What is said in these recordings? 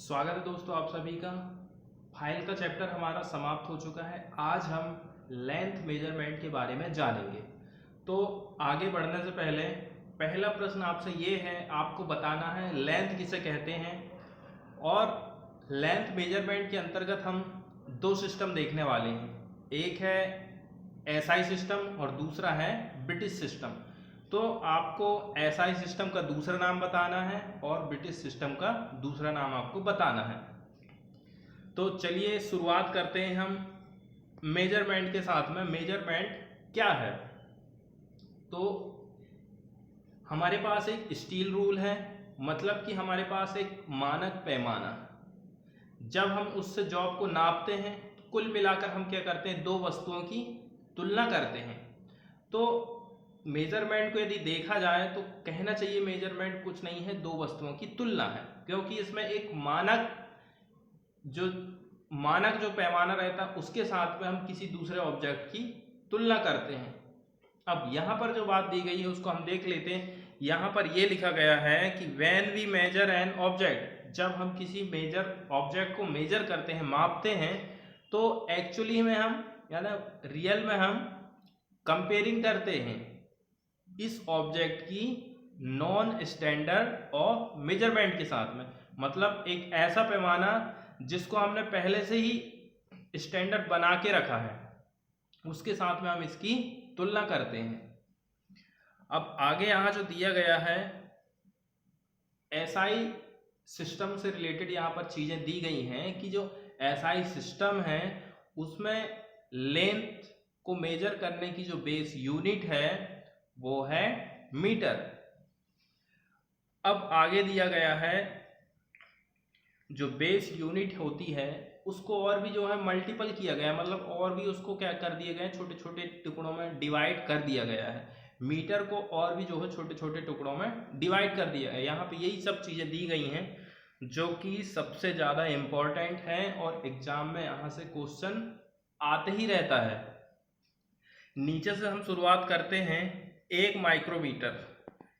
स्वागत है दोस्तों आप सभी का। फाइल का चैप्टर हमारा समाप्त हो चुका है। आज हम लेंथ मेजरमेंट के बारे में जानेंगे। तो आगे बढ़ने से पहले पहला प्रश्न आपसे ये है, आपको बताना है लेंथ किसे कहते हैं। और लेंथ मेजरमेंट के अंतर्गत हम दो सिस्टम देखने वाले हैं, एक है एसआई सिस्टम और दूसरा है ब्रिटिश सिस्टम। तो आपको एसआई सिस्टम का दूसरा नाम बताना है और ब्रिटिश सिस्टम का दूसरा नाम आपको बताना है। तो चलिए शुरुआत करते हैं हम मेजरमेंट के साथ में। मेजरमेंट क्या है? तो हमारे पास एक स्टील रूल है, मतलब कि हमारे पास एक मानक पैमाना। जब हम उससे जॉब को नापते हैं तो कुल मिलाकर हम क्या करते हैं, दो वस्तुओं की तुलना करते हैं। तो मेजरमेंट को यदि देखा जाए तो कहना चाहिए मेजरमेंट कुछ नहीं है, दो वस्तुओं की तुलना है, क्योंकि इसमें एक मानक जो पैमाना रहता है उसके साथ में हम किसी दूसरे ऑब्जेक्ट की तुलना करते हैं। अब यहाँ पर जो बात दी गई है उसको हम देख लेते हैं। यहाँ पर ये लिखा गया है कि when we measure an object, जब हम किसी ऑब्जेक्ट को मेजर करते हैं, मापते हैं, तो एक्चुअली में हम यानी रियल में हम कंपेयरिंग करते हैं इस ऑब्जेक्ट की नॉन स्टैंडर्ड और मेजरमेंट के साथ में। मतलब एक ऐसा पैमाना जिसको हमने पहले से ही स्टैंडर्ड बना के रखा है, उसके साथ में हम इसकी तुलना करते हैं। अब आगे यहाँ जो दिया गया है, एसआई सिस्टम से रिलेटेड यहाँ पर चीजें दी गई हैं कि जो एसआई सिस्टम है उसमें लेंथ को मेजर करने की जो बेस यूनिट है वो है मीटर। अब आगे दिया गया है जो बेस यूनिट होती है उसको और भी जो है मल्टीपल किया गया है, मतलब और भी उसको क्या कर दिए गए, छोटे छोटे टुकड़ों में डिवाइड कर दिया गया है। मीटर को और भी जो है छोटे छोटे टुकड़ों में डिवाइड कर दिया है। यहाँ पे यही सब चीजें दी गई हैं जो कि सबसे ज्यादा इम्पोर्टेंट है और एग्जाम में यहाँ से क्वेश्चन आते ही रहता है। नीचे से हम शुरुआत करते हैं। एक माइक्रोमीटर,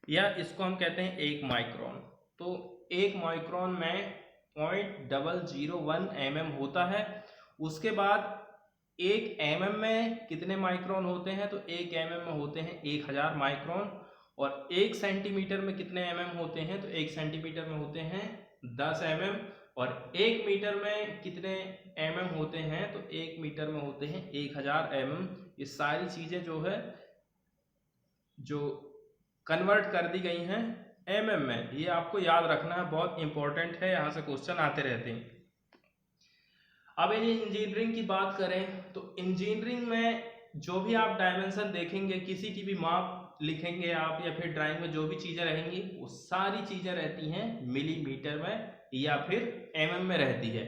या इसको हम कहते हैं एक माइक्रोन। तो एक माइक्रोन में 0.001 mm होता है। उसके बाद एक mm में कितने माइक्रोन होते हैं, तो एक mm में होते हैं 1000 माइक्रोन। और एक सेंटीमीटर में कितने mm होते हैं, तो एक सेंटीमीटर में होते हैं 10 mm। और एक मीटर में कितने mm होते हैं, तो एक मीटर में होते हैं 1000 mm। ये सारी चीजें जो है जो कन्वर्ट कर दी गई हैं mm में, ये आपको याद रखना है, बहुत इंपॉर्टेंट है, यहाँ से क्वेश्चन आते रहते हैं। अब ये इंजीनियरिंग की बात करें तो इंजीनियरिंग में जो भी आप डायमेंशन देखेंगे, किसी की भी माप लिखेंगे आप या फिर ड्राइंग में जो भी चीजें रहेंगी वो सारी चीजें रहती हैं मिलीमीटर में या फिर mm में रहती है।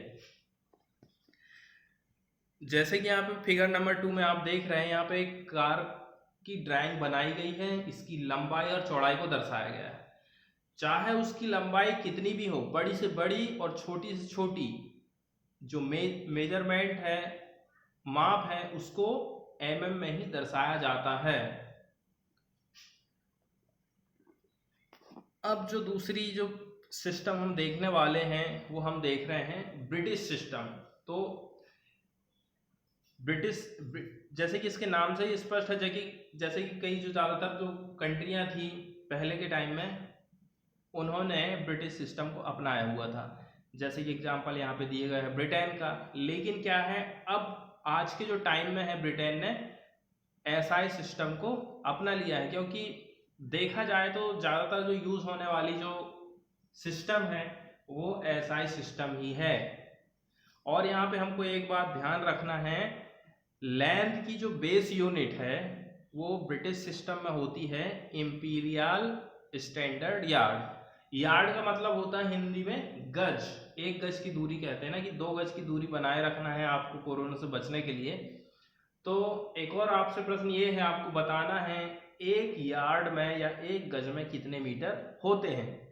जैसे कि यहाँ पे फिगर नंबर 2 में आप देख रहे हैं, यहाँ पे एक कार की ड्राइंग बनाई गई है, इसकी लंबाई और चौड़ाई को दर्शाया गया है। चाहे उसकी लंबाई कितनी भी हो, बड़ी से बड़ी और छोटी से छोटी, जो मेजरमेंट है, माप है, उसको mm में ही दर्शाया जाता है। अब जो दूसरी जो सिस्टम हम देखने वाले हैं वो हम देख रहे हैं ब्रिटिश सिस्टम। तो जैसे कि इसके नाम से ही स्पष्ट है, जैसे कि कई जो ज़्यादातर जो कंट्रियां थी पहले के टाइम में, उन्होंने ब्रिटिश सिस्टम को अपनाया हुआ था। जैसे कि एग्जांपल यहाँ पे दिए गए हैं ब्रिटेन का। लेकिन क्या है, अब आज के जो टाइम में है ब्रिटेन ने एसआई सिस्टम को अपना लिया है, क्योंकि देखा जाए तो ज़्यादातर जो यूज़ होने वाली जो सिस्टम है वो एसआई सिस्टम ही है। और यहाँ पे हमको एक बात ध्यान रखना है, लेंथ की जो बेस यूनिट है वो ब्रिटिश सिस्टम में होती है इंपीरियल स्टैंडर्ड यार्ड। यार्ड का मतलब होता है हिंदी में गज। एक गज की दूरी कहते हैं ना, कि 2 गज की दूरी बनाए रखना है आपको कोरोना से बचने के लिए। तो एक और आपसे प्रश्न ये है, आपको बताना है एक यार्ड में या एक गज में कितने मीटर होते हैं।